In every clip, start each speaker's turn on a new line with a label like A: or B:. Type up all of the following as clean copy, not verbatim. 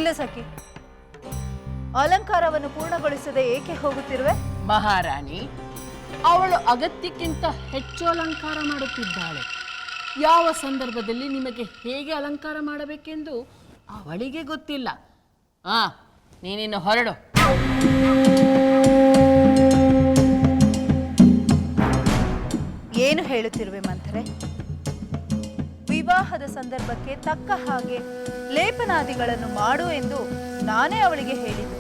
A: ನಿಲ್ಲ ಸಖಿ, ಅಲಂಕಾರವನ್ನು ಪೂರ್ಣಗೊಳಿಸದೆ ಏಕೆ ಹೋಗುತ್ತಿರುವೆ?
B: ಮಹಾರಾಣಿ, ಅವಳು ಅಗತ್ಯಕ್ಕಿಂತ ಹೆಚ್ಚು ಅಲಂಕಾರ ಮಾಡುತ್ತಿದ್ದಾಳೆ. ಯಾವ ಸಂದರ್ಭದಲ್ಲಿ ನಿಮಗೆ ಹೇಗೆ ಅಲಂಕಾರ ಮಾಡಬೇಕೆಂದು ಅವಳಿಗೆ ಗೊತ್ತಿಲ್ಲ. ನೀನಿನ್ನು ಹೊರಡು.
A: ಏನು ಹೇಳುತ್ತಿರುವೆ ಮಂಥರೆ? ವಿವಾಹದ ಸಂದರ್ಭಕ್ಕೆ ತಕ್ಕ ಹಾಗೆ ಲೇಪನಾದಿಗಳನ್ನು ಮಾಡು ಎಂದು ನಾನೇ ಅವಳಿಗೆ ಹೇಳಿದೆ.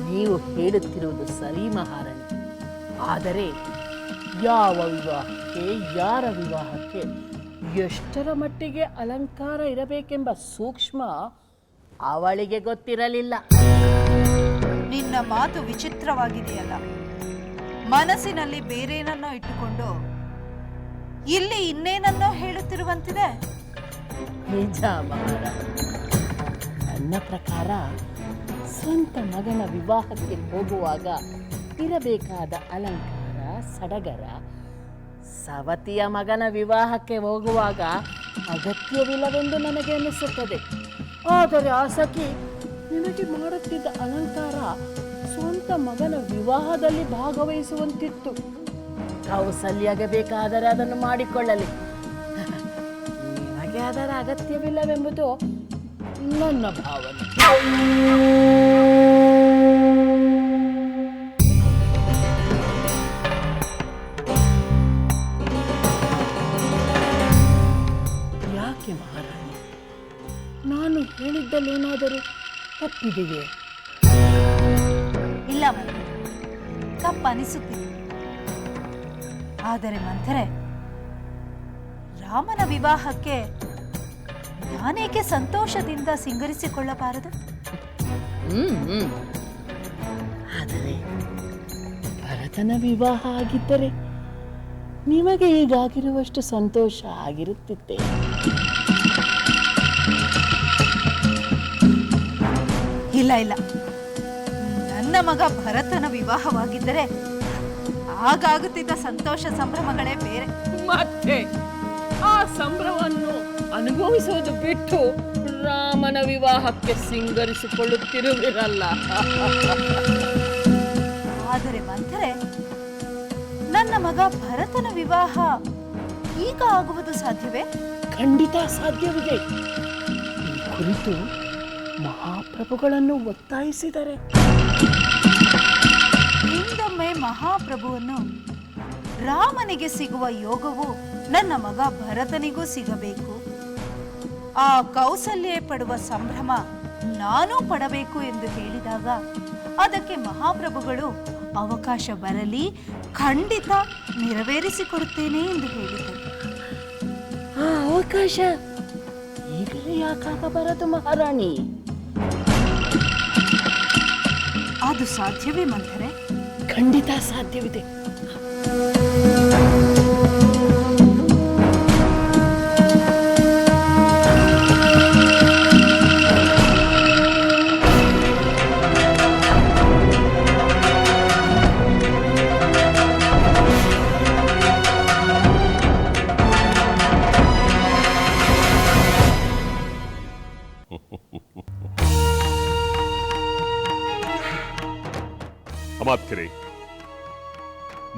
B: ನೀವು ಹೇಳುತ್ತಿರುವುದು ಸರಿ ಮಹಾರಾಣಿ. ಆದರೆ ಯಾವ ವಿವಾಹಕ್ಕೆ, ಯಾರ ವಿವಾಹಕ್ಕೆ ಎಷ್ಟರ ಮಟ್ಟಿಗೆ ಅಲಂಕಾರ ಇರಬೇಕೆಂಬ ಸೂಕ್ಷ್ಮ ಅವಳಿಗೆ ಗೊತ್ತಿರಲಿಲ್ಲ.
A: ನಿನ್ನ ಮಾತು ವಿಚಿತ್ರವಾಗಿದೆಯಲ್ಲ. ಮನಸ್ಸಿನಲ್ಲಿ ಬೇರೇನನ್ನೋ ಇಟ್ಟುಕೊಂಡು ಇಲ್ಲಿ ಇನ್ನೇನನ್ನೋ ಹೇಳುತ್ತಿರುವಂತಿದೆ.
B: ನಿಜ ಮಹಾರಾಣಿ. ನನ್ನ ಪ್ರಕಾರ ಸ್ವಂತ ಮಗನ ವಿವಾಹಕ್ಕೆ ಹೋಗುವಾಗ ಇರಬೇಕಾದ ಅಲಂಕಾರ, ಸಡಗರ ಸವತಿಯ ಮಗನ ವಿವಾಹಕ್ಕೆ ಹೋಗುವಾಗ ಅಗತ್ಯವಿಲ್ಲವೆಂದು ನನಗೆ ಅನಿಸುತ್ತದೆ. ಆದರೆ ಆ ಸಖಿ ನಿನಗೆ ಮಾಡುತ್ತಿದ್ದ ಅಲಂಕಾರ ಸ್ವಂತ ಮಗನ ವಿವಾಹದಲ್ಲಿ ಭಾಗವಹಿಸುವಂತಿತ್ತು. ಕೌಸಲ್ಯಗೆ ಬೇಕಾದರೆ ಅದನ್ನು ಮಾಡಿಕೊಳ್ಳಲಿ, ನಿನಗೆ ಅದರ ಅಗತ್ಯವಿಲ್ಲವೆಂಬುದು ನನ್ನ ಭಾವನೆ. ಯಾಕೆ ಮಹಾರಾಣಿ, ನಾನು ಹೇಳಿದ್ದಲ್ಲೇನಾದರೂ ತಪ್ಪಿದೆಯೇ?
A: ಇಲ್ಲ ಮಂಥರೆ, ತಪ್ಪನಿಸುತ್ತಿದೆ. ಆದರೆ ಮಂಥರೆ, ರಾಮನ ವಿವಾಹಕ್ಕೆ ನಾನೇಕೆ ಸಂತೋಷದಿಂದ ಸಿಂಗರಿಸಿಕೊಳ್ಳಬಾರದು?
B: ಆದರೆ ಭರತನ ವಿವಾಹ ಆಗಿದ್ದರೆ ನಿಮಗೆ ಈಗಾಗಿರುವಷ್ಟು ಸಂತೋಷ ಆಗಿರುತ್ತಿತ್ತೆ.
A: ಇಲ್ಲ ಇಲ್ಲ, ನನ್ನ ಮಗ ಭರತನ ವಿವಾಹವಾಗಿದ್ದರೆ ಆಗಾಗುತ್ತಿದ್ದ ಸಂತೋಷ ಸಂಭ್ರಮಗಳೇ ಬೇರೆ.
B: ಮತ್ತೆ ಆ ಸಂಭ್ರಮವನ್ನು ಅನುಭವಿಸುವುದು ಬಿಟ್ಟು ರಾಮನ ವಿವಾಹಕ್ಕೆ ಸಿಂಗರಿಸಿಕೊಳ್ಳುತ್ತಿರುವಿರಲ್ಲ.
A: ಆದರೆ ಮಂಥರೆ, ನನ್ನ ಮಗ ಭರತನ ವಿವಾಹ ಈಗ ಆಗುವುದು ಸಾಧ್ಯವೇ?
B: ಖಂಡಿತ ಸಾಧ್ಯವಿದೆ. ಈ ಕುರಿತು ಮಹಾಪ್ರಭುಗಳನ್ನು ಒತ್ತಾಯಿಸಿದರೆ
A: ಹಿಂದೊಮ್ಮೆ ಮಹಾಪ್ರಭುವನ್ನು ರಾಮನಿಗೆ ಸಿಗುವ ಯೋಗವು ನನ್ನ ಮಗ ಭರತನಿಗೂ ಸಿಗಬೇಕು, ಆ ಕೌಸಲ್ಯ ಪಡುವ ಸಂಭ್ರಮ ನಾನೂ ಪಡಬೇಕು ಎಂದು ಹೇಳಿದಾಗ ಅದಕ್ಕೆ ಮಹಾಪ್ರಭುಗಳು ಅವಕಾಶ ಬರಲಿ, ಖಂಡಿತ ನೆರವೇರಿಸಿಕೊಡುತ್ತೇನೆ ಎಂದು ಹೇಳಿದರು.
B: ಆ ಅವಕಾಶ ಈಗಲೇ ಯಾಕಾಗಬಾರದು ಮಹಾರಾಣಿ?
A: ಅದು ಸಾಧ್ಯವೇ ಮಂಥರೆ?
B: ಖಂಡಿತ ಸಾಧ್ಯವಿದೆ.
C: ಅಮಾತ್ಯರೇ,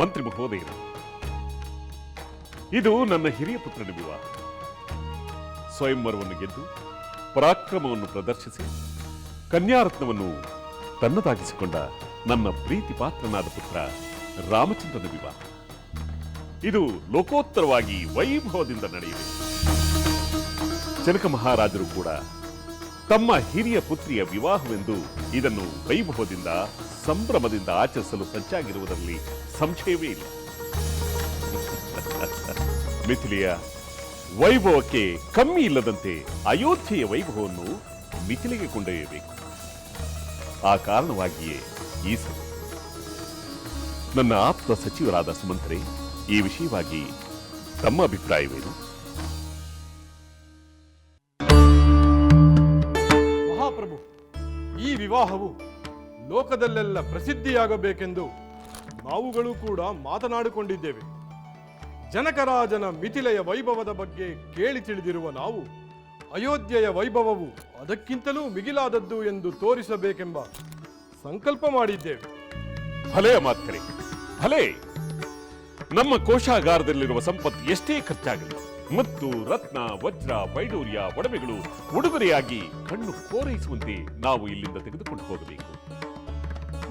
C: ಮಂತ್ರಿ ಮಹೋದಯರು, ಇದು ನನ್ನ ಹಿರಿಯ ಪುತ್ರನ ವಿವಾಹ. ಸ್ವಯಂವರವನ್ನು ಗೆದ್ದು ಪರಾಕ್ರಮವನ್ನು ಪ್ರದರ್ಶಿಸಿ ಕನ್ಯಾರತ್ನವನ್ನು ತನ್ನದಾಗಿಸಿಕೊಂಡ ನನ್ನ ಪ್ರೀತಿ ಪಾತ್ರನಾದ ಪುತ್ರ ರಾಮಚಂದ್ರನ ವಿವಾಹ. ಇದು ಲೋಕೋತ್ತರವಾಗಿ ವೈಭವದಿಂದ ನಡೆಯಬೇಕು. ಜನಕ ಮಹಾರಾಜರು ಕೂಡ ತಮ್ಮ ಹಿರಿಯ ಪುತ್ರಿಯ ವಿವಾಹವೆಂದು ಇದನ್ನು ವೈಭವದಿಂದ, ಸಂಭ್ರಮದಿಂದ ಆಚರಿಸಲು ಸಜ್ಜಾಗಿರುವುದರಲ್ಲಿ ಸಂಶಯವೇ ಇಲ್ಲ. ಮಿಥಿಲೆಯ ವೈಭವಕ್ಕೆ ಕಮ್ಮಿ ಇಲ್ಲದಂತೆ ಅಯೋಧ್ಯೆಯ ವೈಭವವನ್ನು ಮಿಥಿಲೆಗೆ ಕೊಂಡೊಯ್ಯಬೇಕು. ಆ ಕಾರಣವಾಗಿಯೇ ಈ ಸಭೆ. ನನ್ನ ಆಪ್ತ ಸಚಿವರಾದ ಸುಮಂತ್ರೆ, ಈ ವಿಷಯವಾಗಿ ತಮ್ಮ ಅಭಿಪ್ರಾಯವೇನು?
D: ಮಹಾಪ್ರಭು, ಈ ವಿವಾಹವು ಲೋಕದಲ್ಲೆಲ್ಲ ಪ್ರಸಿದ್ಧಿಯಾಗಬೇಕೆಂದು ನಾವುಗಳು ಕೂಡ ಮಾತನಾಡಿಕೊಂಡಿದ್ದೇವೆ. ಜನಕರಾಜನ ಮಿಥಿಲೆಯ ವೈಭವದ ಬಗ್ಗೆ ಕೇಳಿ ತಿಳಿದಿರುವ ನಾವು ಅಯೋಧ್ಯೆಯ ವೈಭವವು ಅದಕ್ಕಿಂತಲೂ ಮಿಗಿಲಾದದ್ದು ಎಂದು ತೋರಿಸಬೇಕೆಂಬ ಸಂಕಲ್ಪ ಮಾಡಿದ್ದೇವೆ.
C: ಭಲೆ ಅಮಾತ್ಯರೇ, ಭಲೆ. ನಮ್ಮ ಕೋಶಾಗಾರದಲ್ಲಿರುವ ಸಂಪತ್ತು ಎಷ್ಟೇ ಖರ್ಚಾಗಲಿ, ಮುತ್ತು, ರತ್ನ, ವಜ್ರ, ವೈಡೂರ್ಯ, ಒಡವೆಗಳು ಉಡುಗೊರೆಯಾಗಿ ಕಣ್ಣು ಕೋರೈಸುವಂತೆ ನಾವು ಇಲ್ಲಿಂದ ತೆಗೆದುಕೊಂಡು ಹೋಗಬೇಕು.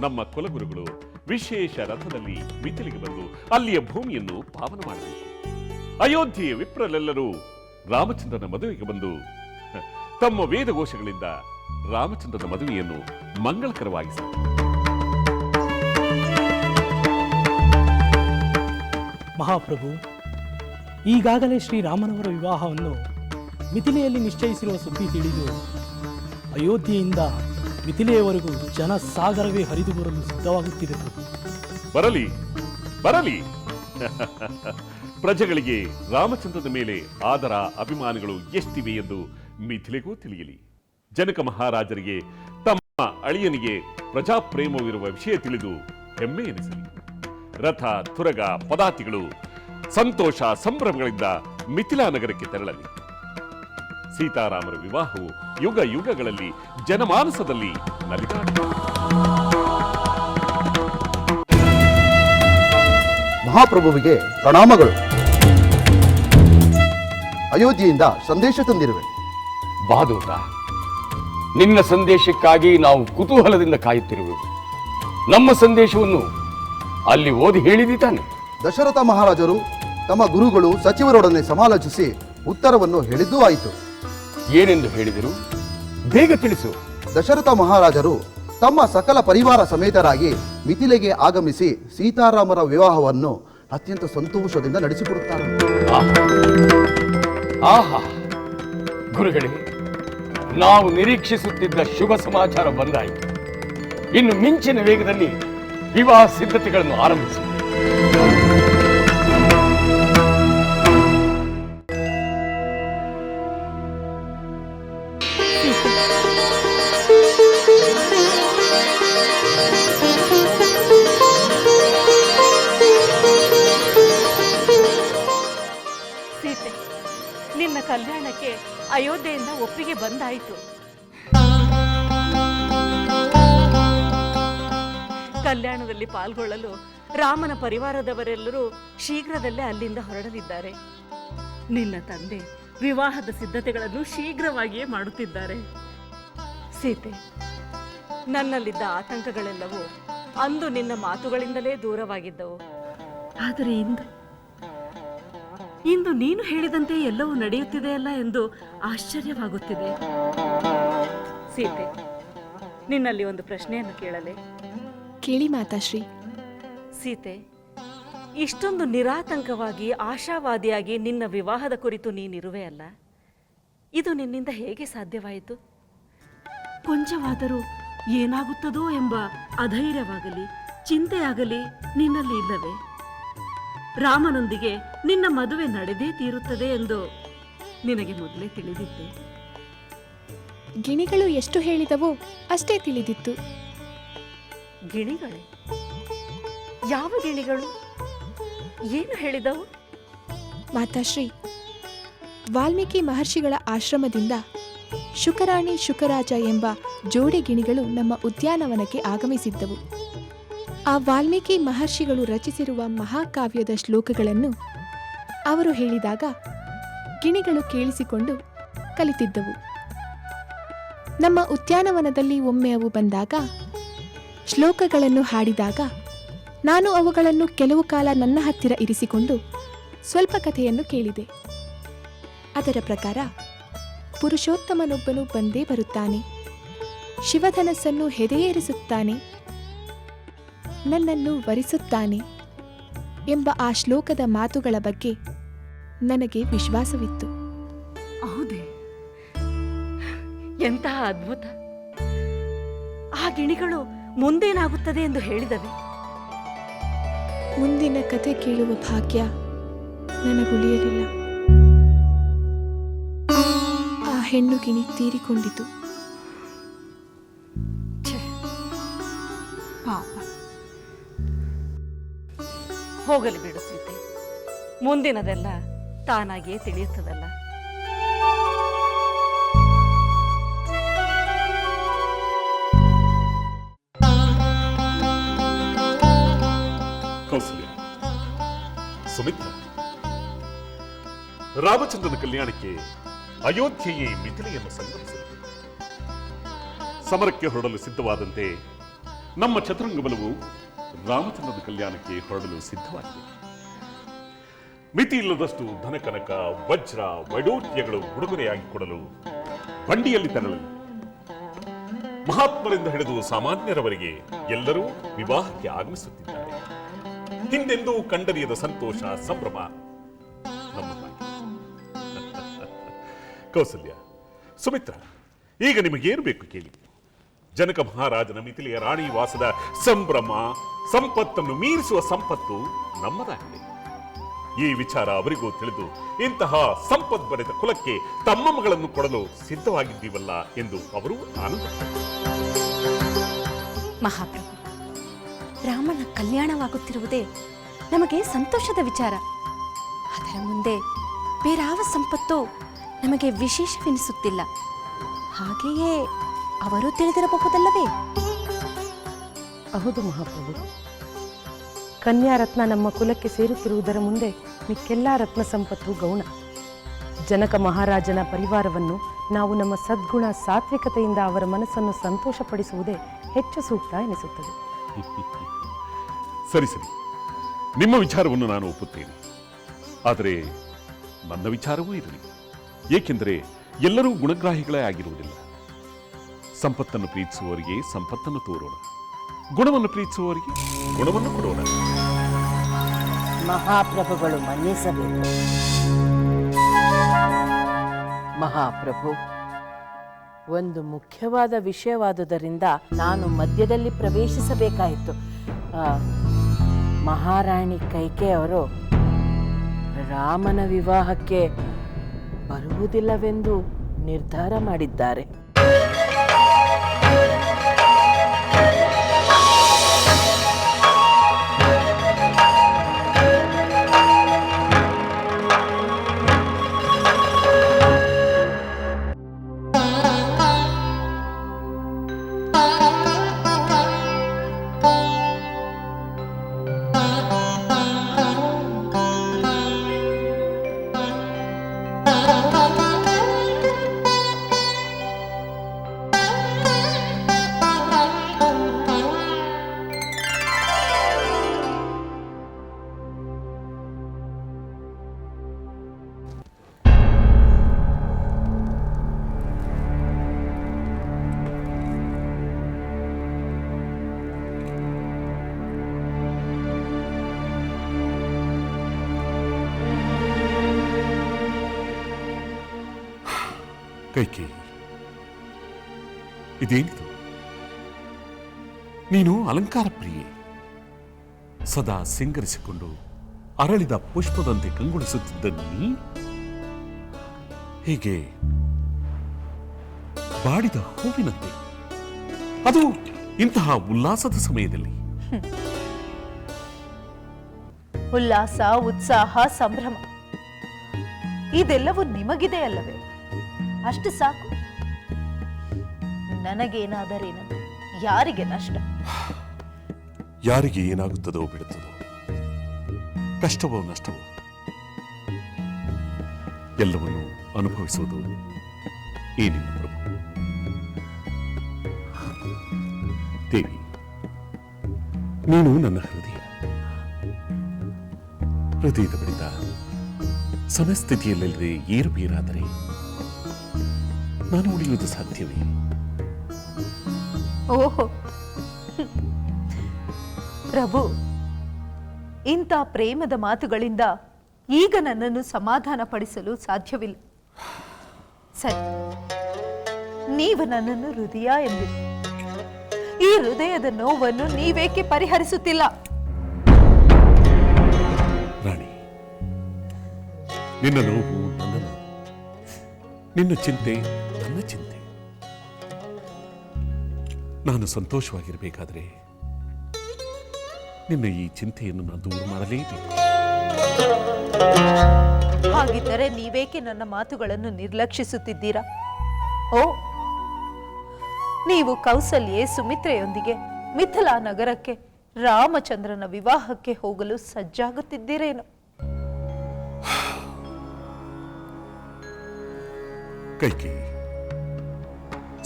C: ನಮ್ಮ ಕುಲಗುರುಗಳು ವಿಶೇಷ ರಥದಲ್ಲಿ ಮಿಥಿಲಿಗೆ ಬಂದು ಅಲ್ಲಿಯ ಭೂಮಿಯನ್ನು ಪಾವನ ಮಾಡಬೇಕು. ಅಯೋಧ್ಯೆಯ ವಿಪ್ರರೆಲ್ಲರೂ ರಾಮಚಂದ್ರನ ಮದುವೆಗೆ ಬಂದು ತಮ್ಮ ವೇದಘೋಷಗಳಿಂದ ರಾಮಚಂದ್ರನ ಮದುವೆಯನ್ನು ಮಂಗಳಕರವಾಗಿಸಬೇಕು.
E: ಮಹಾಪ್ರಭು, ಈಗಾಗಲೇ ಶ್ರೀರಾಮನವರ ವಿವಾಹವನ್ನು ಮಿಥಿಲೆಯಲ್ಲಿ ನಿಶ್ಚಯಿಸಿರುವ ಸುದ್ದಿ ತಿಳಿದು ಅಯೋಧ್ಯೆಯಿಂದ ಮಿಥಿಲೆಯವರೆಗೂ ಜನಸಾಗರವೇ ಹರಿದು ಬರಲು ಸಿದ್ಧವಾಗುತ್ತಿದೆ ಪ್ರಭು.
C: ಬರಲಿ ಬರಲಿ. ಪ್ರಜೆಗಳಿಗೆ ರಾಮಚಂದ್ರನ ಮೇಲೆ ಆದರ ಅಭಿಮಾನಿಗಳು ಎಷ್ಟಿವೆ ಎಂದು ಮಿಥಿಲೆಗೂ ತಿಳಿಯಲಿ. ಜನಕ ಮಹಾರಾಜರಿಗೆ ತಮ್ಮ ಅಳಿಯನಿಗೆ ಪ್ರಜಾಪ್ರೇಮವಿರುವ ವಿಷಯ ತಿಳಿದು ಹೆಮ್ಮೆ ಎನಿಸಲಿ. ರಥ, ತುರಗ, ಪದಾತಿಗಳು ಸಂತೋಷ ಸಂಭ್ರಮಗಳಿಂದ ಮಿಥಿಲಾ ನಗರಕ್ಕೆ ತೆರಳಲಿ. ಸೀತಾರಾಮರ ವಿವಾಹವು ಯುಗ ಯುಗಗಳಲ್ಲಿ ಜನಮಾನಸದಲ್ಲಿ ನಲಿದಾಡಲಿ.
F: ಮಹಾಪ್ರಭುವಿಗೆ ಪ್ರಣಾಮಗಳು. ಅಯೋಧ್ಯೆಯಿಂದ ಸಂದೇಶ ತಂದಿರುವೆ.
G: ಬಾದೂತ, ನಿನ್ನ ಸಂದೇಶಕ್ಕಾಗಿ ನಾವು ಕುತೂಹಲದಿಂದ ಕಾಯುತ್ತಿರುವೆವು. ನಮ್ಮ ಸಂದೇಶವನ್ನು ಅಲ್ಲಿ ಓದಿ ಹೇಳಿದಿ ತಾನೆ?
F: ದಶರಥ ಮಹಾರಾಜರು ತಮ್ಮ ಗುರುಗಳು ಸಚಿವರೊಡನೆ ಸಮಾಲೋಚಿಸಿ ಉತ್ತರವನ್ನು ಹೇಳಿದ್ದೂ ಆಯಿತು.
G: ಏನೆಂದು ಹೇಳಿದರು? ಬೇಗ ತಿಳಿಸು.
F: ದಶರಥ ಮಹಾರಾಜರು ತಮ್ಮ ಸಕಲ ಪರಿವಾರ ಸಮೇತರಾಗಿ ಮಿಥಿಲೆಗೆ ಆಗಮಿಸಿ ಸೀತಾರಾಮರ ವಿವಾಹವನ್ನು ಅತ್ಯಂತ ಸಂತೋಷದಿಂದ ನಡೆಸಿಕೊಡುತ್ತಾರೆ.
G: ಆಹಾ, ಗುರುಗಳೇ, ನಾವು ನಿರೀಕ್ಷಿಸುತ್ತಿದ್ದ ಶುಭ ಸಮಾಚಾರ ಬಂದಾಯಿತು. ಇನ್ನು ಮಿಂಚಿನ ವೇಗದಲ್ಲಿ ವಿವಾಹ ಸಿದ್ಧತೆಗಳನ್ನು ಆರಂಭಿಸಿ.
B: ಸೀತೆ, ನಿನ್ನ ಕಲ್ಯಾಣಕ್ಕೆ ಅಯೋಧ್ಯೆಯಿಂದ ಒಪ್ಪಿಗೆ ಬಂದಾಯಿತು. ಕಲ್ಯಾಣದಲ್ಲಿ ಪಾಲ್ಗೊಳ್ಳಲು ರಾಮನ ಪರಿವಾರದವರೆಲ್ಲರೂ ಶೀಘ್ರದಲ್ಲೇ ಅಲ್ಲಿಂದ ಹೊರಡಲಿದ್ದಾರೆ. ನಿನ್ನ ತಂದೆ ವಿವಾಹದ ಸಿದ್ಧತೆಗಳನ್ನು ಶೀಘ್ರವಾಗಿಯೇ ಮಾಡುತ್ತಿದ್ದಾರೆ. ಸೀತೆ, ನನ್ನಲ್ಲಿದ್ದ ಆತಂಕಗಳೆಲ್ಲವೂ ಅಂದು ನಿನ್ನ ಮಾತುಗಳಿಂದಲೇ ದೂರವಾಗಿದ್ದವು. ಆದರೆ ಇಂದು ನೀನು ಹೇಳಿದಂತೆ ಎಲ್ಲವೂ ನಡೆಯುತ್ತಿದೆಯಲ್ಲ ಎಂದು ಆಶ್ಚರ್ಯವಾಗುತ್ತಿದೆ. ಸೀತೆ, ನಿನ್ನಲ್ಲಿ ಒಂದು ಪ್ರಶ್ನೆಯನ್ನು ಕೇಳಲೆ?
H: ಕೇಳಿ ಮಾತಾಶ್ರೀ.
B: ಸೀತೆ, ಇಷ್ಟೊಂದು ನಿರಾತಂಕವಾಗಿ ಆಶಾವಾದಿಯಾಗಿ ನಿನ್ನ ವಿವಾಹದ ಕುರಿತು ನೀನಿರುವೆ ಅಲ್ಲ, ಇದು ನಿನ್ನಿಂದ ಹೇಗೆ ಸಾಧ್ಯವಾಯಿತು? ಕೊಂಚವಾದರೂ ಏನಾಗುತ್ತದೋ ಎಂಬ ಅಧೈರ್ಯವಾಗಲಿ ಚಿಂತೆಯಾಗಲಿ ನಿನ್ನಲ್ಲಿ ಇಲ್ಲವೇ? ರಾಮನೊಂದಿಗೆ ನಿನ್ನ ಮದುವೆ ನಡೆದೇ ತೀರುತ್ತದೆ ಎಂದು ನಿನಗೆ ಮೊದಲೇ ತಿಳಿದಿತ್ತೆ.
H: ಗಿಣಿಗಳು ಎಷ್ಟು ಹೇಳಿದವೋ ಅಷ್ಟೇ ತಿಳಿದಿತ್ತು.
B: ಗಿಣಿಗಳೇ? ಯಾವ ಗಿಣಿಗಳು? ಏನು ಹೇಳಿದವು?
H: ಮಾತಾಶ್ರೀ, ವಾಲ್ಮೀಕಿ ಮಹರ್ಷಿಗಳ ಆಶ್ರಮದಿಂದ ಶುಕರಾಣಿ ಶುಕರಾಜ ಎಂಬ ಜೋಡಿ ಗಿಣಿಗಳು ನಮ್ಮ ಉದ್ಯಾನವನಕ್ಕೆ ಆಗಮಿಸಿದ್ದವು. ಆ ವಾಲ್ಮೀಕಿ ಮಹರ್ಷಿಗಳು ರಚಿಸಿರುವ ಮಹಾಕಾವ್ಯದ ಶ್ಲೋಕಗಳನ್ನು ಅವರು ಹೇಳಿದಾಗ ಗಿಣಿಗಳು ಕೇಳಿಸಿಕೊಂಡು ಕಲಿತಿದ್ದವು. ನಮ್ಮ ಉದ್ಯಾನವನದಲ್ಲಿ ಒಮ್ಮೆ ಅವು ಬಂದಾಗ ಶ್ಲೋಕಗಳನ್ನು ಹಾಡಿದಾಗ ನಾನು ಅವುಗಳನ್ನು ಕೆಲವು ಕಾಲ ನನ್ನ ಹತ್ತಿರ ಇರಿಸಿಕೊಂಡು ಸ್ವಲ್ಪ ಕಥೆಯನ್ನು ಕೇಳಿದೆ. ಅದರ ಪ್ರಕಾರ ಪುರುಷೋತ್ತಮನೊಬ್ಬನು ಬಂದೇ ಬರುತ್ತಾನೆ, ಶಿವಧನಸ್ಸನ್ನು ಹೆದೆಯೇರಿಸುತ್ತಾನೆ, ನನ್ನನ್ನು ವರಿಸುತ್ತಾನೆ ಎಂಬ ಆ ಶ್ಲೋಕದ ಮಾತುಗಳ ಬಗ್ಗೆ ನನಗೆ ವಿಶ್ವಾಸವಿತ್ತು.
B: ಹೌದೇ? ಎಂತಹ ಅದ್ಭುತ! ಆ ಗಿಣಿಗಳು ಮುಂದೇನಾಗುತ್ತದೆ ಎಂದು ಹೇಳಿದವೆ?
H: ಮುಂದಿನ ಕಥೆ ಕೇಳುವ ಭಾಗ್ಯ ನನಗುಳಿಯಲಿಲ್ಲ. ಆ ಹೆಣ್ಣು ಗಿಣಿ ತೀರಿಕೊಂಡಿತು.
B: ಪಾಪ. ಹೋಗಲಿ ಬಿಡು ಸೀತೆ, ಮುಂದಿನದೆಲ್ಲ ತಾನಾಗಿಯೇ ತಿಳಿಯುತ್ತದಲ್ಲ.
C: ಸುಮಿತ್ರ, ರಾಮಚಂದ್ರನ ಕಲ್ಯಾಣಕ್ಕೆ ಅಯೋಧ್ಯೆಯೇ ಮಿಥಿಲೆಯನ್ನು ಸಂಗಮಿಸಲಿದೆ. ಸಮರಕ್ಕೆ ಹೊರಡಲು ಸಿದ್ಧವಾದಂತೆ ನಮ್ಮ ಚತುರಂಗ ಬಲವು ರಾಮಚಂದ್ರನ ಕಲ್ಯಾಣಕ್ಕೆ ಹೊರಡಲು ಸಿದ್ಧವಾಗಿದೆ. ಮಿತಿ ಇಲ್ಲದಷ್ಟು ಧನಕನಕ, ವಜ್ರ, ವೈಡೂರ್ಯಗಳು ಉಡುಗೊರೆಯಾಗಿ ಕೊಡಲು ಬಂಡಿಯಲ್ಲಿ ತರಲು ಮಹಾತ್ಮರಿಂದ ಹಿಡಿದು ಸಾಮಾನ್ಯರವರೆಗೆ ಎಲ್ಲರೂ ವಿವಾಹಕ್ಕೆ ಆಗಮಿಸುತ್ತಿದ್ದಾರೆ. ಹಿಂದೆಂದೂ ಕಂಡರಿಯದ ಸಂತೋಷ, ಸಂಭ್ರಮ ನಮ್ಮದಾಗಿದೆ. ಕೌಸಲ್ಯ, ಸುಮಿತ್ರ, ಈಗ ನಿಮಗೇನು ಬೇಕು ಕೇಳಿ. ಜನಕ ಮಹಾರಾಜನ ಮಿಥಿಲೆಯ ರಾಣಿ ವಾಸದ ಸಂಭ್ರಮ, ಸಂಪತ್ತನ್ನು ಮೀರಿಸುವ ಸಂಪತ್ತು ನಮ್ಮದಾಗಿದೆ. ಈ ವಿಚಾರ ಅವರಿಗೂ ತಿಳಿದು ಇಂತಹ ಸಂಪದ್ಭರಿತ ಕುಲಕ್ಕೆ ತಮ್ಮ ಮಗಳನ್ನು ಕೊಡಲು ಸಿದ್ಧವಾಗಿದ್ದೀವಲ್ಲ ಎಂದು ಅವರು ಆನಂದ.
H: ಮಹಾಪ್ರಭು, ರಾಮನ ಕಲ್ಯಾಣವಾಗುತ್ತಿರುವುದೇ ನಮಗೆ ಸಂತೋಷದ ವಿಚಾರ. ಅದರ ಮುಂದೆ ಬೇರಾವ ಸಂಪತ್ತು ನಮಗೆ ವಿಶೇಷವೆನಿಸುತ್ತಿಲ್ಲ. ಹಾಗೆಯೇ ಅವರು ತಿಳಿದಿರಬಹುದಲ್ಲವೇ?
B: ಹೌದು ಮಹಾಪ್ರಭು, ಕನ್ಯಾರತ್ನ ನಮ್ಮ ಕುಲಕ್ಕೆ ಸೇರುತ್ತಿರುವುದರ ಮುಂದೆ ಮಿಕ್ಕೆಲ್ಲ ರತ್ನ ಸಂಪತ್ತು ಗೌಣ. ಜನಕ ಮಹಾರಾಜನ ಪರಿವಾರವನ್ನು ನಾವು ನಮ್ಮ ಸದ್ಗುಣ ಸಾತ್ವಿಕತೆಯಿಂದ ಅವರ ಮನಸ್ಸನ್ನು ಸಂತೋಷಪಡಿಸುವುದೇ ಹೆಚ್ಚು ಸೂಕ್ತ ಎನಿಸುತ್ತದೆ.
C: ಸರಿ ಸರಿ, ನಿಮ್ಮ ವಿಚಾರವನ್ನು ನಾನು ಒಪ್ಪುತ್ತೇನೆ. ಆದರೆ ನನ್ನ ವಿಚಾರವೂ ಇರಲಿ. ಏಕೆಂದರೆ ಎಲ್ಲರೂ ಗುಣಗ್ರಾಹಿಗಳೇ ಆಗಿರುವುದಿಲ್ಲ. ಸಂಪತ್ತನ್ನು ಪ್ರೀತಿಸುವವರಿಗೆ ಸಂಪತ್ತನ್ನು ತೋರೋಣ, ಗುಣವನ್ನು ಪ್ರೀತಿಸುವವರಿಗೆ ಗುಣವನ್ನು ಕೊಡೋಣ.
I: ಮಹಾಪ್ರಭುಗಳು ಮನ್ನಿಸಬೇಕು. ಮಹಾಪ್ರಭು, ಒಂದು ಮುಖ್ಯವಾದ ವಿಷಯವಾದುದರಿಂದ ನಾನು ಮಧ್ಯದಲ್ಲಿ ಪ್ರವೇಶಿಸಬೇಕಾಯಿತು. ಮಹಾರಾಣಿ ಕೈಕೆಯವರು ರಾಮನ ವಿವಾಹಕ್ಕೆ ಬರುವುದಿಲ್ಲವೆಂದು ನಿರ್ಧಾರ ಮಾಡಿದ್ದಾರೆ.
C: ಕೈಕೇಯಿ, ಇದೇನಿದು? ನೀನು ಅಲಂಕಾರ ಪ್ರಿಯೆ. ಸದಾ ಸಿಂಗರಿಸಿಕೊಂಡು ಅರಳಿದ ಪುಷ್ಪದಂತೆ ಕಂಗೊಳಿಸುತ್ತಿದ್ದ ನೀ ಹೀಗೆ ಬಾಡಿದ ಹೂವಿನಂತೆ, ಅದು ಇಂತಹ ಉಲ್ಲಾಸದ ಸಮಯದಲ್ಲಿ.
A: ಉಲ್ಲಾಸ, ಉತ್ಸಾಹ, ಸಂಭ್ರಮ ಇದೆಲ್ಲವೂ ನಿಮಗಿದೆ ಅಲ್ಲವೇ? ಅಷ್ಟು ಸಾಕು. ನನಗೇನಾದರೇನಂತೆ ಯಾರಿಗೆ ನಷ್ಟ?
C: ಯಾರಿಗೆ ಏನಾಗುತ್ತದೋ ಬಿಡುತ್ತದೋ, ಕಷ್ಟವೋ ನಷ್ಟವೋ, ಎಲ್ಲವನ್ನು ಅನುಭವಿಸುವುದು ಏನಿಲ್ಲ ಪ್ರಭು. ದೇವಿ, ನೀನು ನನ್ನ ಹೃದಯದ ಬಡಿತ ಸಮಸ್ಥಿತಿಯಲ್ಲದೆ ಏರುಪೇರಾದರೆ ನಾನು ಉಳಿಯುವುದು ಸಾಧ್ಯವೇ?
A: ಓಹೋ ಪ್ರಭು, ಇಂಥ ಪ್ರೇಮದ ಮಾತುಗಳಿಂದ ಈಗ ನನ್ನನ್ನು ಸಮಾಧಾನ ಪಡಿಸಲು ಸಾಧ್ಯವಿಲ್ಲ. ಸರಿ, ನೀವು ನನ್ನನ್ನು ಹೃದಯ ಎಂದಿರಿ. ಈ ಹೃದಯದ ನೋವನ್ನು ನೀವೇಕೆ ಪರಿಹರಿಸುತ್ತಿಲ್ಲ?
C: ರಾಣಿ, ನಿನ್ನ ನೋವು ನನ್ನ ನೋವು, ನಿನ್ನ ಚಿಂತೆ ನನ್ನ ಚಿಂತೆ. ನಾನು ಸಂತೋಷವಾಗಿರಬೇಕಾದ್ರೆ ನಿನ್ನ ಈ ಚಿಂತೆಯನ್ನು ನಾನು ದೂರ ಮಾಡಲೇಬೇಕು.
A: ಹಾಗಿದ್ದರೆ ನೀವೇಕೆ ನನ್ನ ಮಾತುಗಳನ್ನು ನಿರ್ಲಕ್ಷಿಸುತ್ತಿದ್ದೀರಾ? ಓ, ನೀವು ಕೌಸಲ್ಯೆ ಸುಮಿತ್ರೆಯೊಂದಿಗೆ ಮಿಥಿಲಾ ನಗರಕ್ಕೆ ರಾಮಚಂದ್ರನ ವಿವಾಹಕ್ಕೆ ಹೋಗಲು ಸಜ್ಜಾಗುತ್ತಿದ್ದೀರೇನು?
C: ಕೈಕೇಯಿ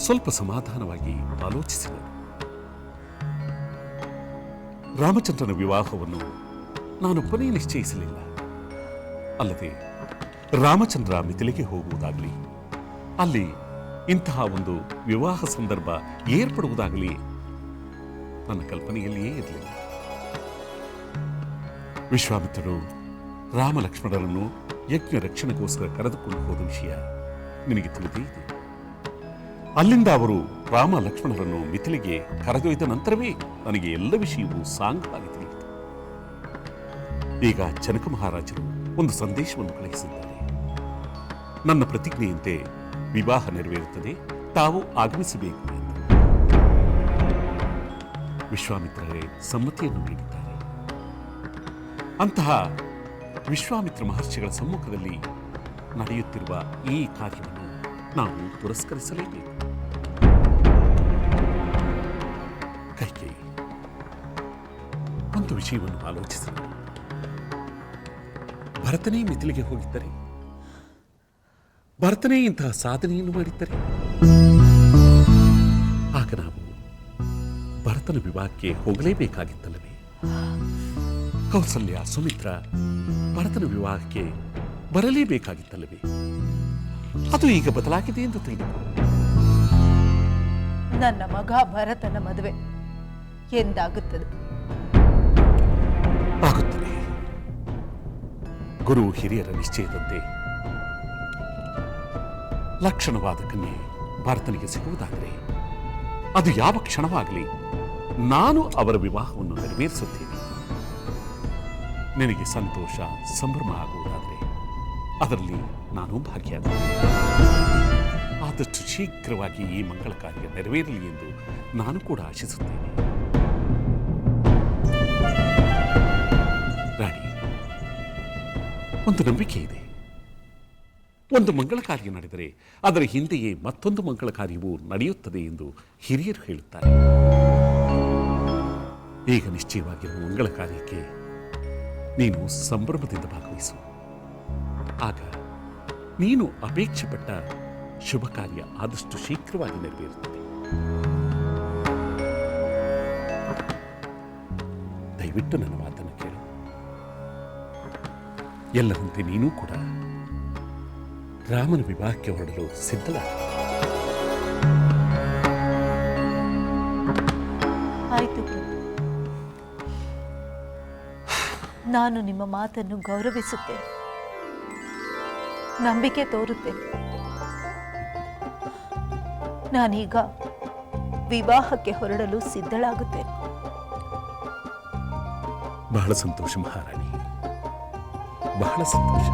C: ಸ್ವಲ್ಪ ಸಮಾಧಾನವಾಗಿ ಆಲೋಚಿಸಿದರು. ರಾಮಚಂದ್ರನ ವಿವಾಹವನ್ನು ನಾನೊಬ್ಬನೇ ನಿಶ್ಚಯಿಸಲಿಲ್ಲ. ಅಲ್ಲದೆ ರಾಮಚಂದ್ರ ಮಿಥಿಲೆಗೆ ಹೋಗುವುದಾಗಲಿ, ಅಲ್ಲಿ ಇಂತಹ ಒಂದು ವಿವಾಹ ಸಂದರ್ಭ ಏರ್ಪಡುವುದಾಗಲಿ ನನ್ನ ಕಲ್ಪನೆಯಲ್ಲಿಯೇ ಇರಲಿಲ್ಲ. ವಿಶ್ವಾಮಿತ್ರರು ರಾಮ ಲಕ್ಷ್ಮಣರನ್ನು ಯಜ್ಞ ರಕ್ಷಣೆಗೋಸ್ಕರ ಕರೆದುಕೊಂಡು ಹೋದ ವಿಷಯ ನಿನಗೆ ತಿಳಿದೇ ಇದೆ. ಅಲ್ಲಿಂದ ಅವರು ರಾಮ ಲಕ್ಷ್ಮಣರನ್ನು ಮಿಥಿಲೆಗೆ ಕರೆದೊಯ್ದ ನಂತರವೇ ನನಗೆ ಎಲ್ಲ ವಿಷಯವೂ ಸಾಂಗವಾಗಿ ತಿಳಿಯಿತು. ಈಗ ಜನಕ ಮಹಾರಾಜರು ಒಂದು ಸಂದೇಶವನ್ನು ಕಳುಹಿಸಿದ್ದಾರೆ. ನನ್ನ ಪ್ರತಿಜ್ಞೆಯಂತೆ ವಿವಾಹ ನೆರವೇರುತ್ತದೆ, ತಾವು ಆಗಮಿಸಬೇಕು ಎಂದು. ವಿಶ್ವಾಮಿತ್ರರೇ ಸಮ್ಮತಿಯನ್ನು ನೀಡಿದ್ದಾರೆ. ಅಂತಹ ವಿಶ್ವಾಮಿತ್ರ ಮಹರ್ಷಿಗಳ ಸಮ್ಮುಖದಲ್ಲಿ ನಡೆಯುತ್ತಿರುವ ಈ ಕಾರ್ಯವನ್ನು ನಾವು ಪುರಸ್ಕರಿಸಲೇಬೇಕು. ಕೈಕೇಯಿ, ಒಂದು ವಿಷಯವನ್ನು ಆಲೋಚಿಸಲು, ಭರತನೇ ಮಿಥಿಲೆಗೆ ಹೋಗಿದ್ದರೆ, ಭರತನೇ ಇಂತಹ ಸಾಧನೆಯನ್ನು ಮಾಡಿದ್ದರೆ, ಆಗ ನಾವು ಭರತನ ವಿವಾಹಕ್ಕೆ ಹೋಗಲೇಬೇಕಾಗಿತ್ತಲ್ಲವೇ? ಕೌಸಲ್ಯ, ಸುಮಿತ್ರ ಭರತನ ವಿವಾಹಕ್ಕೆ ಬರಲೇಬೇಕಾಗಿತ್ತಲ್ಲವೇ? ಅದು ಈಗ ಬದಲಾಗಿದೆ ಎಂದು ತಿಳಿದುಕೋ.
A: ನನ್ನ ಮಗ ಭರತನ ಮದುವೆ ಎಂದಾಗುತ್ತದೆ?
C: ಆಗುತ್ತದೆ. ಗುರು ಹಿರಿಯರ ನಿಶ್ಚಯದಂತೆ ಲಕ್ಷಣವಾದ ಕನ್ಯೆ ಭರತನಿಗೆ ಸಿಗುವುದಾದರೆ ಅದು ಯಾವ ಕ್ಷಣವಾಗಲಿ ನಾನು ಅವರ ವಿವಾಹವನ್ನು ನೆರವೇರಿಸುತ್ತೇನೆ. ನಿನಗೆ ಸಂತೋಷ, ಸಂಭ್ರಮ ಆಗುವುದಾದರೆ ಅದರಲ್ಲಿ ನಾನು ಭಾಗಿಯಾಗುತ್ತೇನೆ. ಆದಷ್ಟು ಶೀಘ್ರವಾಗಿ ಈ ಮಂಗಳ ಕಾರ್ಯ ನೆರವೇರಲಿ ಎಂದು ನಾನು ಕೂಡ ಆಶಿಸುತ್ತೇನೆ. ರಾಣಿ, ಒಂದು ನಂಬಿಕೆ ಇದೆ. ಒಂದು ಮಂಗಳ ಕಾರ್ಯ ನಡೆದರೆ ಅದರ ಹಿಂದೆಯೇ ಮತ್ತೊಂದು ಮಂಗಳ ಕಾರ್ಯವೂ ನಡೆಯುತ್ತದೆ ಎಂದು ಹಿರಿಯರು ಹೇಳುತ್ತಾರೆ. ಈಗ ನಿಶ್ಚಯವಾಗಿರುವ ಮಂಗಳ ಕಾರ್ಯಕ್ಕೆ ನೀನು ಸಂಭ್ರಮದಿಂದ ಭಾಗವಹಿಸು. ಆಗ ನೀನು ಅಪೇಕ್ಷೆ ಪಟ್ಟ ಶುಭ ಕಾರ್ಯ ಆದಷ್ಟು ಶೀಘ್ರವಾಗಿ ನೆರವೇರುತ್ತದೆ. ದಯವಿಟ್ಟು ನನ್ನ ಮಾತನ್ನು ಕೇಳು. ಎಲ್ಲರಂತೆ ನೀನೂ ಕೂಡ ರಾಮನ ವಿವಾಹಕ್ಕೆ ಹೊರಡಲು ಸಿದ್ಧಳಾಗ.
A: ಆಯ್ತು, ನಾನು ನಿಮ್ಮ ಮಾತನ್ನು ಗೌರವಿಸುತ್ತೇನೆ, ನಂಬಿಕೆ ತೋರುತ್ತೇನೆ. ನಾನೀಗ ವಿವಾಹಕ್ಕೆ ಹೊರಡಲು ಸಿದ್ಧಳಾಗುತ್ತೇನೆ.
C: ಬಹಳ ಸಂತೋಷ ಮಹಾರಾಣಿ, ಬಹಳ ಸಂತೋಷ.